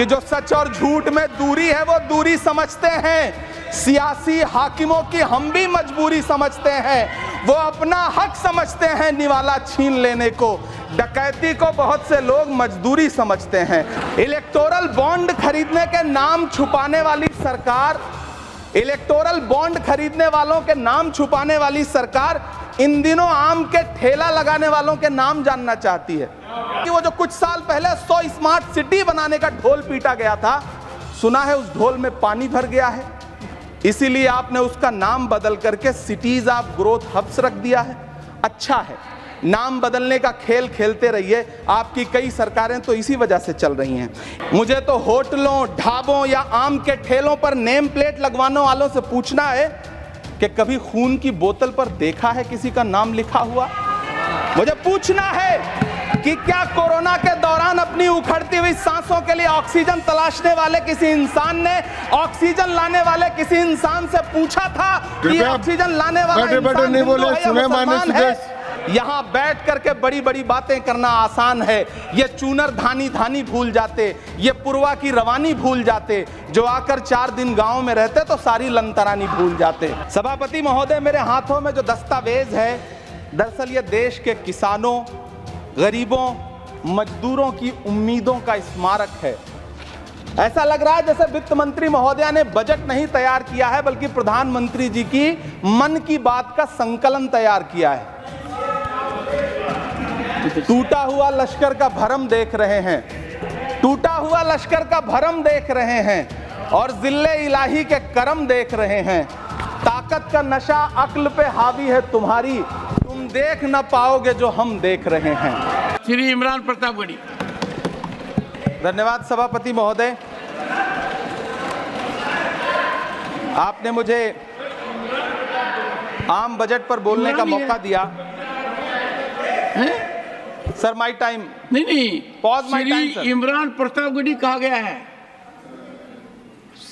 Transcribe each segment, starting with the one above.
कि जो सच और झूठ में दूरी है वो दूरी समझते हैं। सियासी हाकिमों की हम भी मजबूरी समझते हैं। वो अपना हक समझते हैं निवाला छीन लेने को। डकैती को बहुत से लोग मजदूरी समझते हैं। इलेक्टोरल बॉन्ड खरीदने के नाम छुपाने वाली सरकार, इलेक्टोरल बॉन्ड खरीदने वालों के नाम छुपाने वाली सरकार इन दिनों आम के ठेला लगाने वालों के नाम जानना चाहती है कि वो जो कुछ साल पहले 100 स्मार्ट सिटी बनाने का ढोल पीटा गया था, सुना है उस ढोल में पानी भर गया है, इसीलिए आपने उसका नाम बदल करके सिटीज ऑफ ग्रोथ हब्स रख दिया है। अच्छा है, नाम बदलने का खेल खेलते रहिए। आपकी कई सरकारें तो इसी वजह से चल रही हैं। मुझे तो होटलों, ढाबों या आम के ठेलों पर नेम प्लेट लगवाने वालों से पूछना है कि कभी खून की बोतल पर देखा है किसी का नाम लिखा हुआ? मुझे पूछना है कि क्या कोरोना के दौरान अपनी उखड़ती हुई सांसों के लिए ऑक्सीजन तलाशने वाले किसी इंसान ने ऑक्सीजन लाने वाले किसी इंसान से पूछा था कि ऑक्सीजन लाने वाला इंसान हिंदू है या मुसलमान है? यहाँ बैठ करके बड़ी बड़ी बातें करना आसान है। ये चूनर धानी धानी भूल जाते, ये पुरवा की रवानी भूल जाते, जो आकर 4 दिन गांव में रहते तो सारी लंतरानी भूल जाते। सभापति महोदय, मेरे हाथों में जो दस्तावेज है, दरअसल ये देश के किसानों, गरीबों, मजदूरों की उम्मीदों का स्मारक है। ऐसा लग रहा है जैसे वित्त मंत्री महोदया ने बजट नहीं तैयार किया है, बल्कि प्रधानमंत्री जी की मन की बात का संकलन तैयार किया है। टूटा हुआ लश्कर का भरम देख रहे हैं, टूटा हुआ लश्कर का भरम देख रहे हैं और जिल्ले इलाही के करम देख रहे हैं। ताकत का नशा अक्ल पे हावी है तुम्हारी, तुम देख न पाओगे जो हम देख रहे हैं। श्री इमरान प्रतापगढ़ी। धन्यवाद सभापति महोदय, आपने मुझे आम बजट पर बोलने का मौका दिया। Sir my time. नहीं, pause my time sir. Imran Pratapgarhi कहा गया है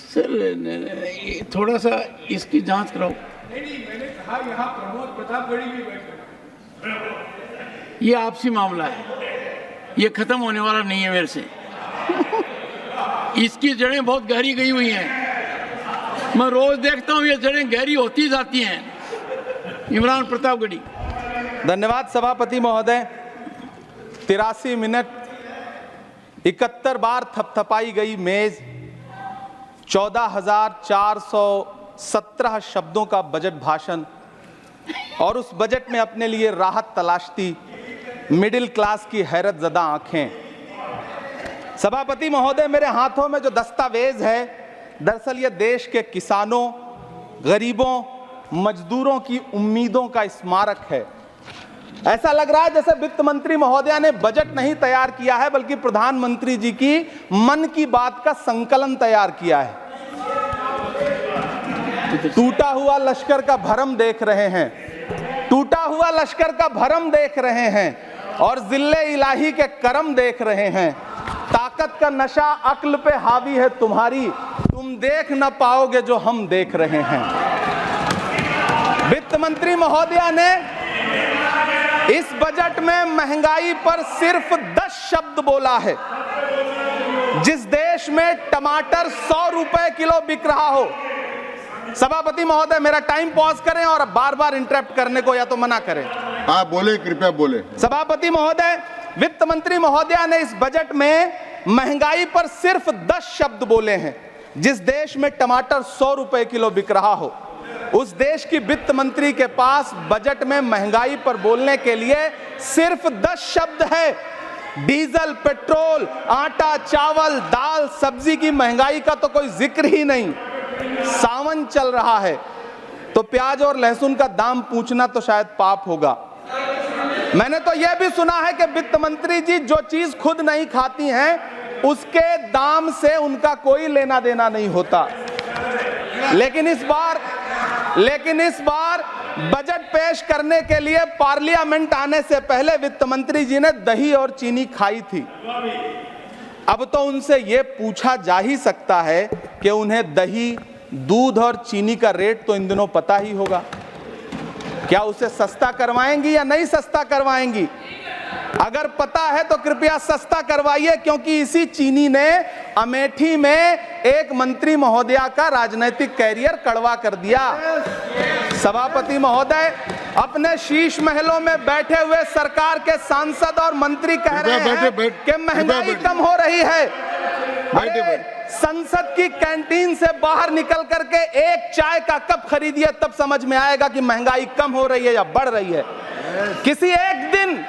सर, थोड़ा सा इसकी जांच कराओ। नहीं, मैंने कहा यहाँ प्रमोद प्रतापगढ़ी भी बैठे। ये आपसी मामला है, ये खत्म होने वाला नहीं है मेरे से। इसकी जड़ें बहुत गहरी गई हुई हैं, मैं रोज देखता हूँ ये जड़ें गहरी होती जाती हैं। इमरान प्रतापगढ़ी। धन्यवाद सभापति महोदय। 83 मिनट 71 बार थपथपाई गई मेज, 14,417 शब्दों का बजट भाषण और उस बजट में अपने लिए राहत तलाशती मिडिल क्लास की हैरत ज़दा आंखें। सभापति महोदय, मेरे हाथों में जो दस्तावेज है, दरअसल ये देश के किसानों, गरीबों, मजदूरों की उम्मीदों का स्मारक है। ऐसा लग रहा है जैसे वित्त मंत्री महोदया ने बजट नहीं तैयार किया है, बल्कि प्रधानमंत्री जी की मन की बात का संकलन तैयार किया है। टूटा हुआ लश्कर का भरम देख रहे हैं, टूटा हुआ लश्कर का भरम देख रहे हैं और जिल्ले इलाही के करम देख रहे हैं। ताकत का नशा अक्ल पे हावी है तुम्हारी, तुम देख न पाओगे जो हम देख रहे हैं। वित्त मंत्री महोदया ने इस बजट में महंगाई पर सिर्फ 10 शब्द बोला है। जिस देश में टमाटर 100 रुपए किलो बिक रहा हो। सभापति महोदय, मेरा टाइम पॉज करें और बार बार इंटरप्ट करने को या तो मना करें। हाँ बोले, कृपया बोले। सभापति महोदय, वित्त मंत्री महोदया ने इस बजट में महंगाई पर सिर्फ 10 शब्द बोले हैं। जिस देश में टमाटर 100 रुपए किलो बिक रहा हो, उस देश की वित्त मंत्री के पास बजट में महंगाई पर बोलने के लिए सिर्फ 10 शब्द है। डीजल, पेट्रोल, आटा, चावल, दाल, सब्जी की महंगाई का तो कोई जिक्र ही नहीं। सावन चल रहा है तो प्याज और लहसुन का दाम पूछना तो शायद पाप होगा। मैंने तो यह भी सुना है कि वित्त मंत्री जी जो चीज खुद नहीं खाती हैं उसके दाम से उनका कोई लेना देना नहीं होता। लेकिन इस बार बजट पेश करने के लिए पार्लियामेंट आने से पहले वित्त मंत्री जी ने दही और चीनी खाई थी। अब तो उनसे यह पूछा जा ही सकता है कि उन्हें दही, दूध और चीनी का रेट तो इन दिनों पता ही होगा। क्या उसे सस्ता करवाएंगी या नहीं सस्ता करवाएंगी? अगर पता है तो कृपया सस्ता करवाइए, क्योंकि इसी चीनी ने अमेठी में एक मंत्री महोदया का राजनीतिक कैरियर कड़वा कर दिया। सभापति महोदय, अपने शीश महलों में बैठे हुए सरकार के सांसद और मंत्री कह रहे हैं कि महंगाई कम हो रही है। संसद की कैंटीन से बाहर निकल करके एक चाय का कप खरीदिए, तब समझ में आएगा कि महंगाई कम हो रही है या बढ़ रही है। किसी एक दिन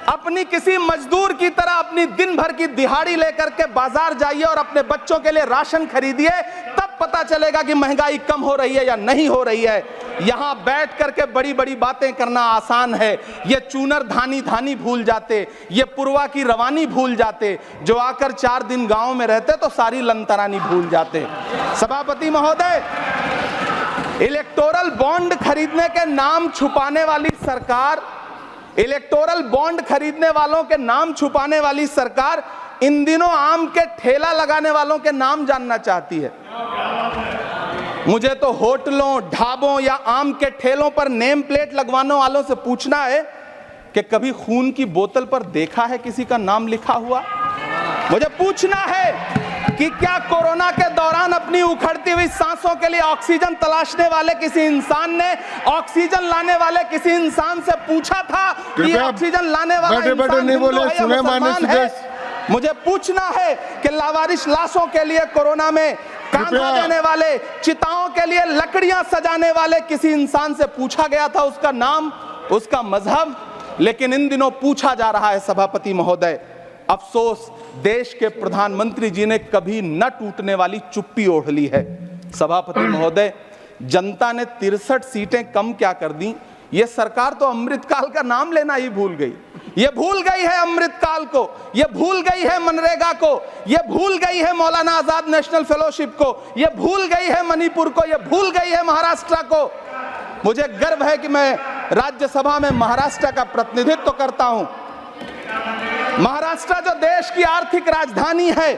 अपनी किसी मजदूर की तरह अपनी दिन भर की दिहाड़ी लेकर के बाजार जाइए और अपने बच्चों के लिए राशन खरीदिए, तब पता चलेगा कि महंगाई कम हो रही है या नहीं हो रही है। यहां बैठ करके बड़ी बड़ी बातें करना आसान है। ये चूनर धानी धानी भूल जाते, ये पुरवा की रवानी भूल जाते, जो आकर 4 दिन गांव में रहते तो सारी लंतरानी भूल जाते। सभापति महोदय, इलेक्टोरल बॉन्ड खरीदने के नाम छुपाने वाली सरकार, इलेक्टोरल बॉन्ड खरीदने वालों के नाम छुपाने वाली सरकार इन दिनों आम के ठेला लगाने वालों के नाम जानना चाहती है। मुझे तो होटलों, ढाबों या आम के ठेलों पर नेम प्लेट लगवाने वालों से पूछना है कि कभी खून की बोतल पर देखा है किसी का नाम लिखा हुआ? मुझे पूछना है कि क्या कोरोना के दौरान अपनी उखड़ती हुई सांसों के लिए ऑक्सीजन तलाशने वाले किसी इंसान ने ऑक्सीजन लाने वाले किसी इंसान से पूछा था कि ऑक्सीजन लाने वाला इंसान हिंदू है या मुसलमान है? मुझे पूछना है कि लावारिश लाशों के लिए कोरोना में कांधा देने वाले, चिताओं के लिए लकड़ियां सजाने वाले किसी इंसान से पूछा गया था उसका नाम, उसका मजहब? लेकिन इन दिनों पूछा जा रहा है। सभापति महोदय, अफसोस देश के प्रधानमंत्री जी ने कभी न टूटने वाली चुप्पी ओढ़ ली है। सभापति महोदय, जनता ने 63 सीटें कम क्या कर दी? ये सरकार तो अमृतकाल का नाम लेना ही भूल गई। ये भूल गई है अमृतकाल को, ये भूल गई है मनरेगा को, ये भूल गई है मौलाना आजाद नेशनल फेलोशिप को, ये भूल गई है मणिपुर को, ये भूल गई है महाराष्ट्र को। मुझे गर्व है कि मैं राज्यसभा में महाराष्ट्र का प्रतिनिधित्व करता हूं। महाराष्ट्र जो देश की आर्थिक राजधानी है,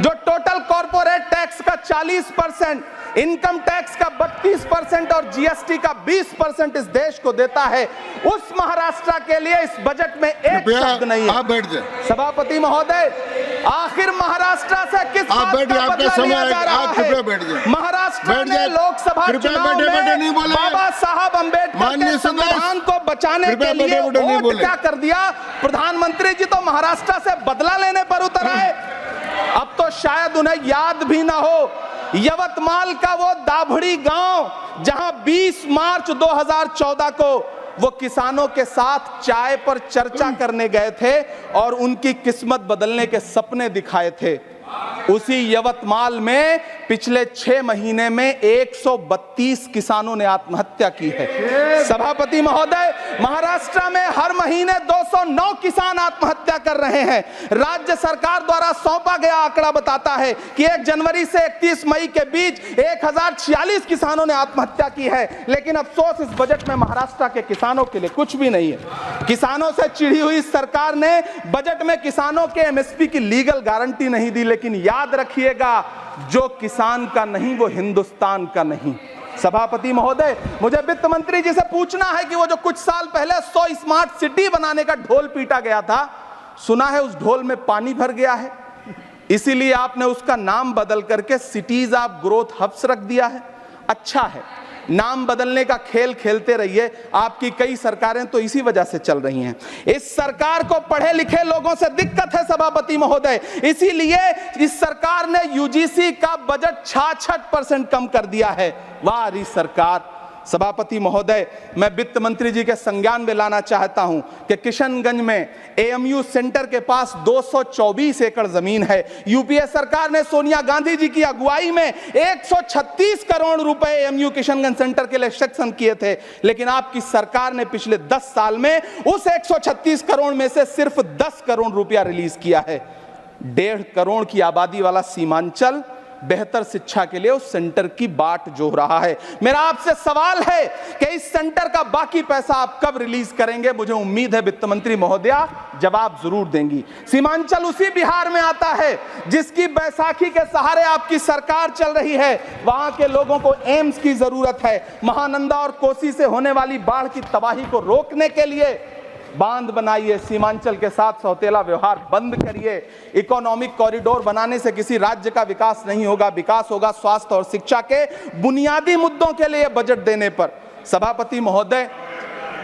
जो टोटल कॉर्पोरेट टैक्स का 40%, इनकम टैक्स का 32% और जीएसटी का 20% इस देश को देता है, उस महाराष्ट्र के लिए इस बजट में एक शब्द नहीं है। आप बैठ जाए। सभापति महोदय, आखिर महाराष्ट्र से किस बात का बदला लिया जा रहा है? महाराष्ट्र में लोकसभा चुनाव में बाबा साहब अम्बेडकर के संविधान को बचाने के लिए वोट क्या कर दिया? प्रधानमंत्री जी तो महाराष्ट्र से बदला लेने पर उतर आए। अब तो शायद उन्हें याद भी ना हो यवतमाल का वो दाभड़ी गांव जहां 20 मार्च 2014 को वो किसानों के साथ चाय पर चर्चा करने गए थे और उनकी किस्मत बदलने के सपने दिखाए थे। उसी यवतमाल में पिछले 6 महीने में 132 किसानों ने आत्महत्या की है। सभापति महोदय, महाराष्ट्र में हर महीने 209 किसान आत्महत्या कर रहे हैं। राज्य सरकार द्वारा सौंपा गया आंकड़ा बताता है कि 1 जनवरी से 31 मई के बीच 1046 किसानों ने आत्महत्या की है। लेकिन अफसोस, इस बजट में महाराष्ट्र के किसानों के लिए कुछ भी नहीं है। किसानों से चिढ़ी हुई सरकार ने बजट में किसानों के एमएसपी की लीगल गारंटी नहीं दी। लेकिन याद रखिएगा, जो किसान का नहीं वो हिंदुस्तान का नहीं। सभापति महोदय, मुझे वित्त मंत्री जी से पूछना है कि वो जो कुछ साल पहले 100 स्मार्ट सिटी बनाने का ढोल पीटा गया था, सुना है उस ढोल में पानी भर गया है, इसीलिए आपने उसका नाम बदल करके सिटीज ऑफ ग्रोथ हब्स रख दिया है। अच्छा है, नाम बदलने का खेल खेलते रहिए। आपकी कई सरकारें तो इसी वजह से चल रही हैं। इस सरकार को पढ़े लिखे लोगों से दिक्कत है सभापति महोदय, इसीलिए इस सरकार ने यूजीसी का बजट 66% कम कर दिया है। वाह री सरकार। सभापति महोदय, मैं वित्त मंत्री जी के संज्ञान में लाना चाहता हूं कि किशनगंज में एएमयू सेंटर के पास 224 एकड़ जमीन है। यूपीए सरकार ने सोनिया गांधी जी की अगुवाई में 136 करोड़ रुपए एएमयू किशनगंज सेंटर के लिए सेक्शन किए थे। लेकिन आपकी सरकार ने पिछले 10 साल में उस 136 करोड़ में से सिर्फ 10 करोड़ रुपया रिलीज किया है। 1.5 करोड़ की आबादी वाला सीमांचल बेहतर शिक्षा के लिए उस सेंटर की बाट जोह रहा है। मेरा आपसे सवाल है कि इस सेंटर का बाकी पैसा आप कब रिलीज करेंगे? मुझे उम्मीद है वित्त मंत्री महोदया जवाब जरूर देंगी। सीमांचल उसी बिहार में आता है जिसकी बैसाखी के सहारे आपकी सरकार चल रही है। वहां के लोगों को एम्स की जरूरत है। महानंदा और कोसी से होने वाली बाढ़ की तबाही को रोकने के लिए बांध बनाइए, सीमांचल के साथ सौतेला व्यवहार बंद करिए। इकोनॉमिक कॉरिडोर बनाने से किसी राज्य का विकास नहीं होगा, विकास होगा स्वास्थ्य और शिक्षा के बुनियादी मुद्दों के लिए बजट देने पर। सभापति महोदय,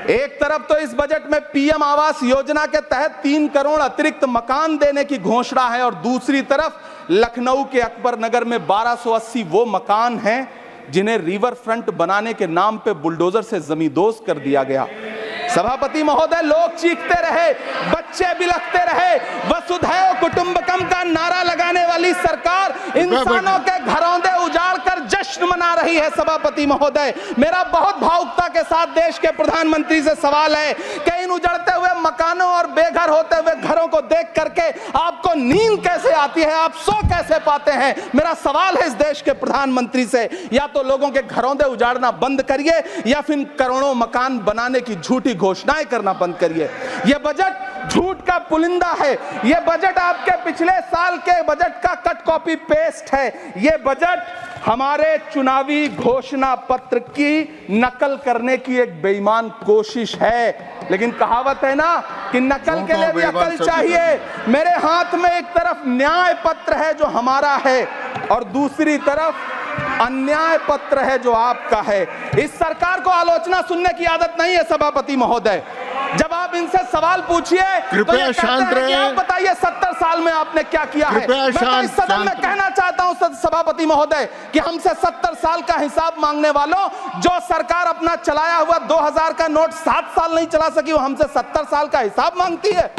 एक तरफ तो इस बजट में पीएम आवास योजना के तहत 3 करोड़ अतिरिक्त मकान देने की घोषणा है और दूसरी तरफ लखनऊ के अकबर नगर में 1280 वो मकान हैं जिन्हें रिवर फ्रंट बनाने के नाम पे बुलडोजर से जमींदोज कर दिया गया। सभापति महोदय, लोग चीखते रहे, बच्चे बिलखते रहे, वसुधैव कुटुंबकम का नारा लगाने वाली सरकार इंसानों के घरौंदे उजाड़ कर जश्न मना रही है। सभापति महोदय, मेरा बहुत भावुकता के साथ देश के प्रधानमंत्री से सवाल है कि इन उजड़ते हुए मकानों और बेघर होते हुए घरों को देख करके आपको नींद कैसे आती है, आप सो कैसे पाते हैं? मेरा सवाल है इस देश के प्रधानमंत्री से, या तो लोगों के घरौंदे उजाड़ना बंद करिए या फिर करोड़ों मकान बनाने की झूठी घोषणाएं करना बंद करिए। यह बजट झूठ का पुलिंदा है, यह बजट आपके पिछले साल के बजट का कट कॉपी पेस्ट है, यह बजट हमारे चुनावी घोषणा पत्र की नकल करने की एक बेईमान कोशिश है। लेकिन कहावत है ना कि नकल के लिए भी अकल चाहिए। मेरे हाथ में एक तरफ न्याय पत्र है जो हमारा है और दूसरी तरफ अन्याय पत्र है जो आपका है। इस सरकार को आलोचना सुनने की आदत नहीं है सभापति महोदय। जब आप इनसे सवाल पूछिए तो ये शांत कहते हैं कि आप बताइए 70 साल में आपने क्या किया है। मैं तो इस सदन में कहना चाहता हूं सभापति महोदय कि हमसे 70 साल का हिसाब मांगने वालों, जो सरकार अपना चलाया हुआ 2000 का नोट 7 साल नहीं चला सकी, वो हमसे 70 साल का हिसाब मांगती है।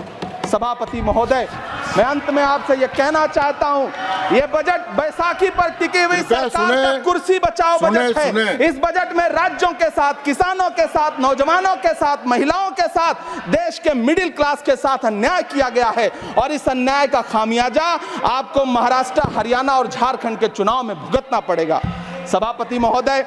सभापति महोदय, मैं अंत में आपसे यह कहना चाहता हूं, यह बजट बैसाखी पर टिकी हुई सरकार का कुर्सी बचाओ बजट है। इस बजट में राज्यों के साथ, किसानों के साथ, नौजवानों के साथ, महिलाओं के साथ, देश के मिडिल क्लास के साथ अन्याय किया गया है और इस अन्याय का खामियाजा आपको महाराष्ट्र, हरियाणा और झारखंड के चुनाव में भुगतना पड़ेगा। सभापति महोदय,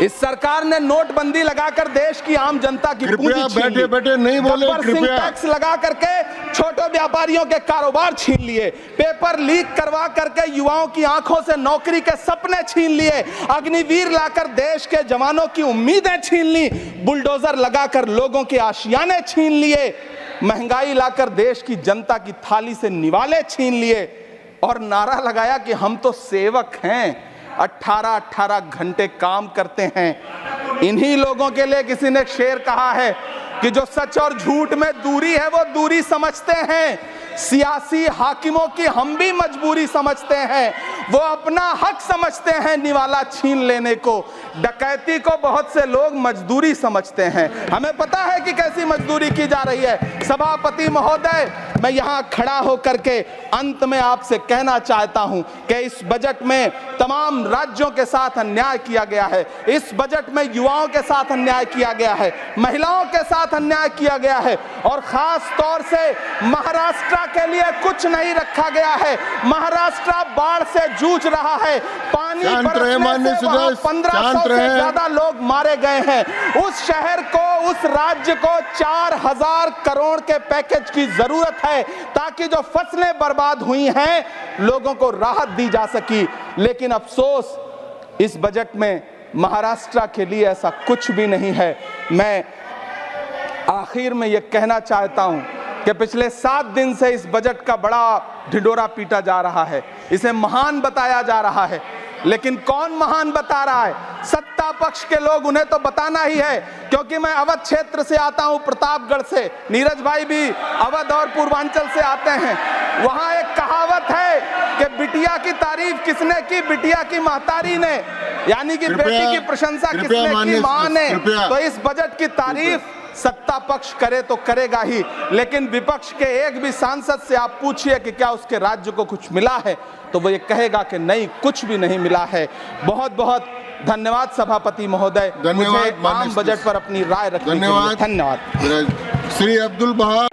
इस सरकार ने नोटबंदी लगाकर देश की आम जनता की पूंजी छीन ली। बैठे नहीं बोले, कृपया। टैक्स लगा करके छोटे व्यापारियों के कारोबार छीन लिए, पेपर लीक करवा करके युवाओं की आंखों से नौकरी के सपने छीन लिए, अग्निवीर लाकर देश के जवानों की उम्मीदें छीन ली, बुलडोजर लगाकर लोगों के आशियाने छीन लिए, महंगाई लाकर देश की जनता की थाली से निवाले छीन लिए और नारा लगाया कि हम तो सेवक हैं, 18-18 घंटे काम करते हैं। इन्हीं लोगों के लिए किसी ने शेर कहा है कि जो सच और झूठ में दूरी है वो दूरी समझते हैं, सियासी हाकिमों की हम भी मजबूरी समझते हैं, वो अपना हक समझते हैं निवाला छीन लेने को, डकैती को बहुत से लोग मजदूरी समझते हैं। हमें पता है कि कैसी मजदूरी की जा रही है। सभापति महोदय, मैं यहाँ खड़ा होकर के अंत में आपसे कहना चाहता हूँ कि इस बजट में तमाम राज्यों के साथ अन्याय किया गया है, इस बजट में युवाओं के साथ अन्याय किया गया है, महिलाओं के साथ अन्याय किया गया है और खास तौर से महाराष्ट्र के लिए कुछ नहीं रखा गया है। महाराष्ट्र बाढ़ से जूझ रहा है, पानी बरसने से वहां 1500 से ज्यादा लोग मारे गए हैं। उस शहर को, उस राज्य को 4000 करोड़ के पैकेज की जरूरत है ताकि जो फसलें बर्बाद हुई हैं लोगों को राहत दी जा सकी। लेकिन अफसोस, इस बजट में महाराष्ट्र के लिए ऐसा कुछ भी नहीं है। मैं आखिर में यह कहना चाहता हूं कि पिछले 7 दिन से इस बजट का बड़ा ढिंडोरा पीटा जा रहा है, इसे महान बताया जा रहा है, लेकिन कौन महान बता रहा है? सत्ता पक्ष के लोग, उन्हें तो बताना ही है। क्योंकि मैं अवध क्षेत्र से आता हूं, प्रतापगढ़ से, नीरज भाई भी अवध और पूर्वांचल से आते हैं। वहां एक कहावत है कि बिटिया की तारीफ किसने की? बिटिया की महतारी ने, यानी कि बेटी की प्रशंसा किसने की? मां ने। तो इस बजट की तारीफ सत्ता पक्ष करे तो करेगा ही, लेकिन विपक्ष के एक भी सांसद से आप पूछिए कि क्या उसके राज्य को कुछ मिला है, तो वो ये कहेगा कि नहीं, कुछ भी नहीं मिला है। बहुत बहुत धन्यवाद सभापति महोदय, मुझे आम बजट पर अपनी राय रखने के लिए। धन्यवाद। श्री अब्दुल बहा।